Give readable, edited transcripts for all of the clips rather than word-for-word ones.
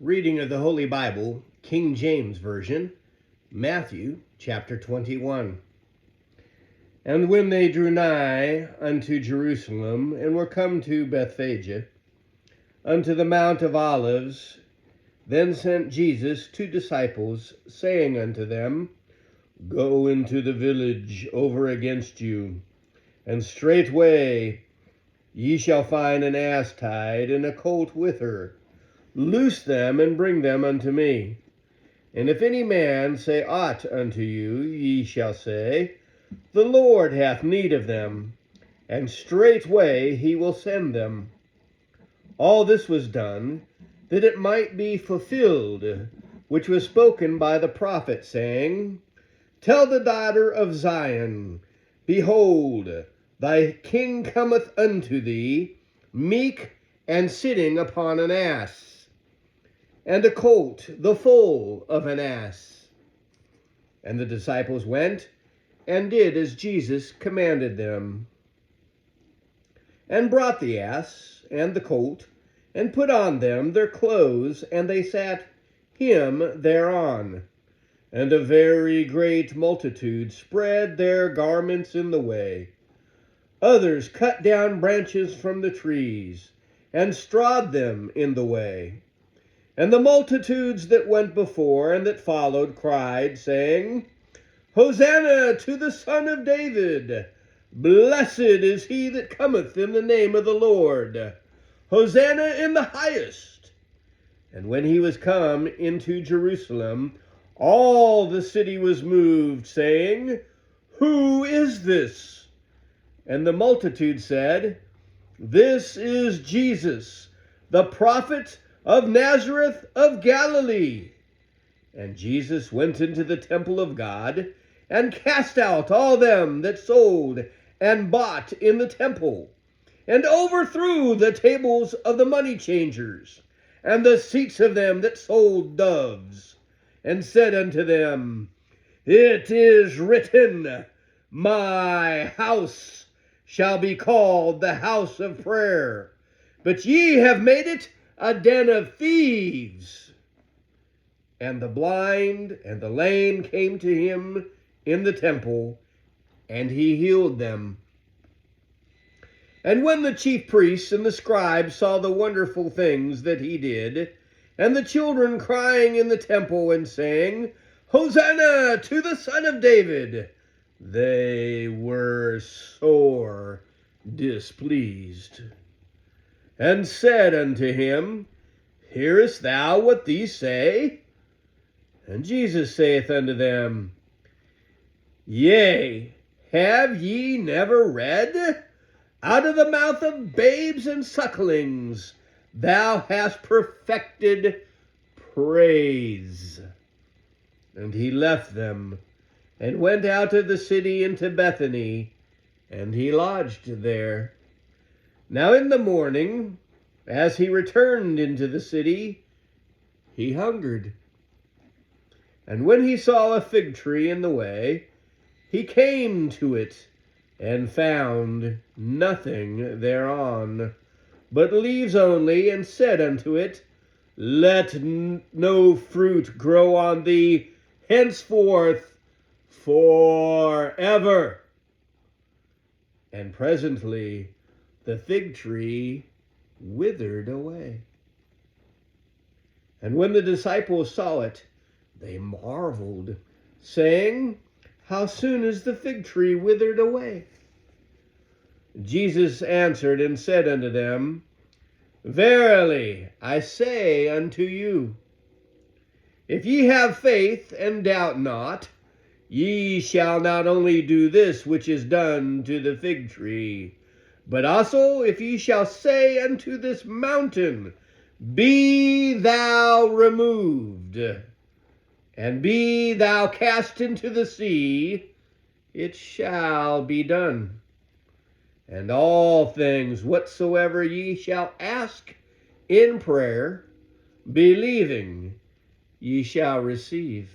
Reading of the Holy Bible, King James Version, Matthew chapter 21. And when they drew nigh unto Jerusalem, and were come to Bethphage, unto the Mount of Olives, then sent Jesus 2 disciples, saying unto them, Go into the village over against you, and straightway ye shall find an ass tied, and a colt with her. Loose them, and bring them unto me. And if any man say aught unto you, ye shall say, The Lord hath need of them, and straightway he will send them. All this was done, that it might be fulfilled, which was spoken by the prophet, saying, Tell the daughter of Zion, Behold, thy king cometh unto thee, meek, and sitting upon an ass, and a colt, the foal of an ass. And the disciples went, and did as Jesus commanded them, and brought the ass and the colt, and put on them their clothes, and they sat him thereon. And a very great multitude spread their garments in the way. Others cut down branches from the trees, and strawed them in the way. And the multitudes that went before and that followed cried, saying, Hosanna to the Son of David! Blessed is he that cometh in the name of the Lord! Hosanna in the highest! And when he was come into Jerusalem, all the city was moved, saying, Who is this? And the multitude said, This is Jesus, the prophet of Nazareth of Galilee. And Jesus went into the temple of God, and cast out all them that sold and bought in the temple, and overthrew the tables of the money changers, and the seats of them that sold doves, and said unto them, It is written, My house shall be called the house of prayer, but ye have made it a den of thieves. And the blind and the lame came to him in the temple, and he healed them. And when the chief priests and the scribes saw the wonderful things that he did, and the children crying in the temple and saying, Hosanna to the Son of David, they were sore displeased, and said unto him, Hearest thou what these say? And Jesus saith unto them, Yea, have ye never read? Out of the mouth of babes and sucklings thou hast perfected praise. And he left them, and went out of the city into Bethany, and he lodged there. Now in the morning, as he returned into the city, he hungered. And when he saw a fig tree in the way, he came to it, and found nothing thereon, but leaves only, and said unto it, Let no fruit grow on thee henceforth forever. And presently the fig tree withered away. And when the disciples saw it, they marveled, saying, How soon is the fig tree withered away? Jesus answered and said unto them, Verily I say unto you, if ye have faith and doubt not, ye shall not only do this which is done to the fig tree, but also if ye shall say unto this mountain, Be thou removed, and be thou cast into the sea, it shall be done. And all things whatsoever ye shall ask in prayer, believing, ye shall receive.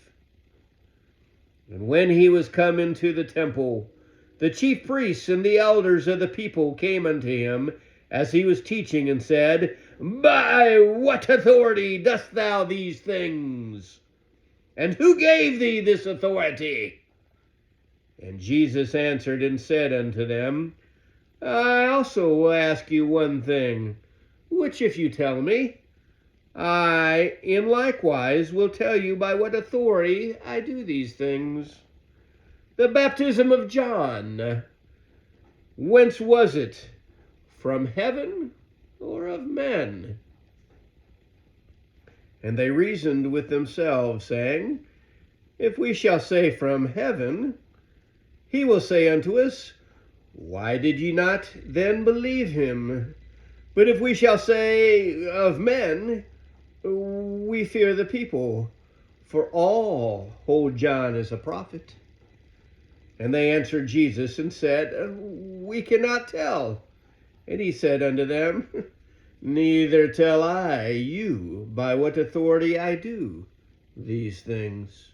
And when he was come into the temple, the chief priests and the elders of the people came unto him, as he was teaching, and said, By what authority dost thou these things? And who gave thee this authority? And Jesus answered and said unto them, I also will ask you one thing, which if you tell me, I in likewise will tell you by what authority I do these things. The baptism of John, whence was it? From heaven or of men? And they reasoned with themselves, saying, If we shall say from heaven, he will say unto us, Why did ye not then believe him? But if we shall say of men, we fear the people, for all hold John as a prophet. And they answered Jesus and said, We cannot tell. And he said unto them, Neither tell I you by what authority I do these things.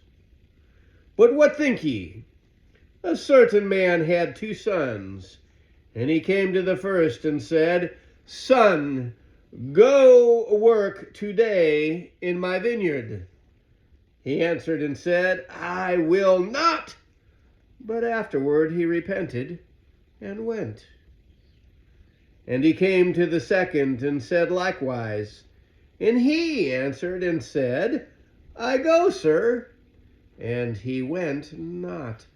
But what think ye? A certain man had 2 sons, and he came to the first and said, Son, go work today in my vineyard. He answered and said, I will not. But afterward he repented and went. And he came to the second and said likewise. And he answered and said, I go, sir. And he went not.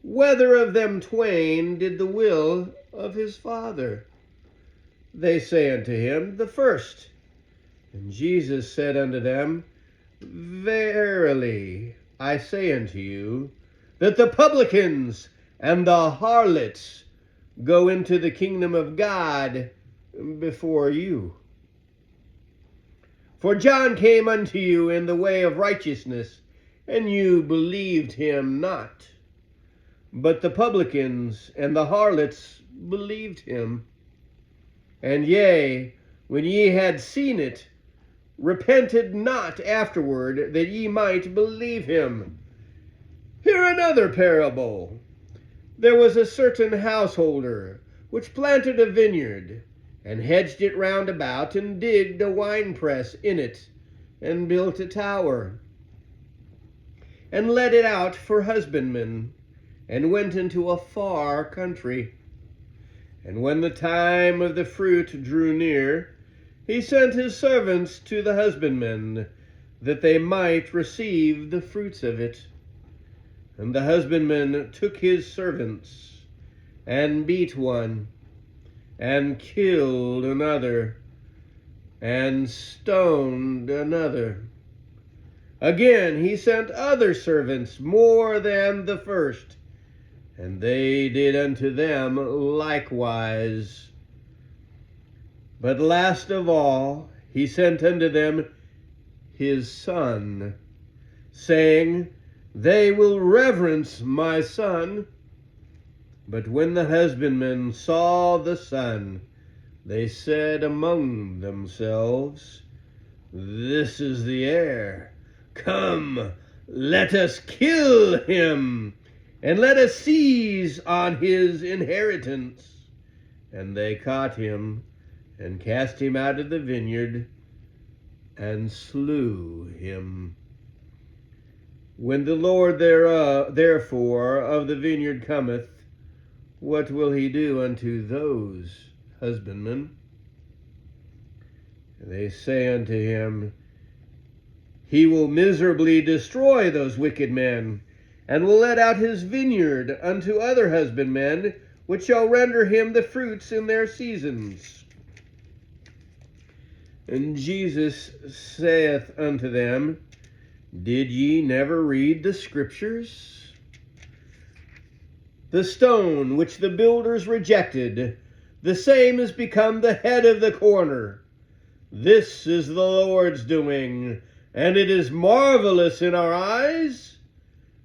Whether of them twain did the will of his father? They say unto him, The first. And Jesus said unto them, Verily I say unto you, that the publicans and the harlots go into the kingdom of God before you. For John came unto you in the way of righteousness, and you believed him not. But the publicans and the harlots believed him. And yea, when ye had seen it, repented not afterward, that ye might believe him. Hear another parable. There was a certain householder which planted a vineyard, and hedged it round about, and digged a winepress in it, and built a tower, and let it out for husbandmen, and went into a far country. And when the time of the fruit drew near, he sent his servants to the husbandmen, that they might receive the fruits of it. And the husbandman took his servants, and beat one, and killed another, and stoned another. Again he sent other servants more than the first, and they did unto them likewise. But last of all he sent unto them his son, saying, They will reverence my son. But when the husbandmen saw the son, they said among themselves, This is the heir. Come, let us kill him, and let us seize on his inheritance. And they caught him, and cast him out of the vineyard, and slew him. When the Lord therefore of the vineyard cometh, what will he do unto those husbandmen? And they say unto him, He will miserably destroy those wicked men, and will let out his vineyard unto other husbandmen, which shall render him the fruits in their seasons. And Jesus saith unto them, Did ye never read the Scriptures? The stone which the builders rejected, the same is become the head of the corner. This is the Lord's doing, and it is marvelous in our eyes.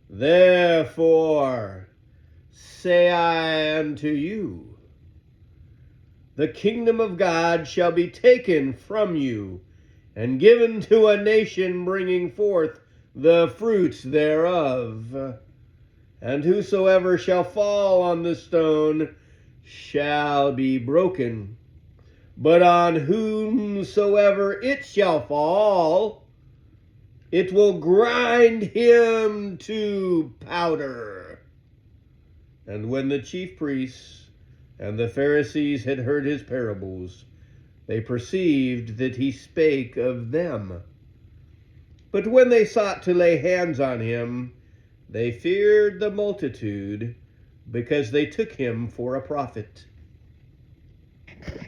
Therefore say I unto you, the kingdom of God shall be taken from you, and given to a nation bringing forth the fruits thereof. And whosoever shall fall on the stone shall be broken, but on whomsoever it shall fall, it will grind him to powder. And when the chief priests and the Pharisees had heard his parables, they perceived that he spake of them. But when they sought to lay hands on him, they feared the multitude, because they took him for a prophet.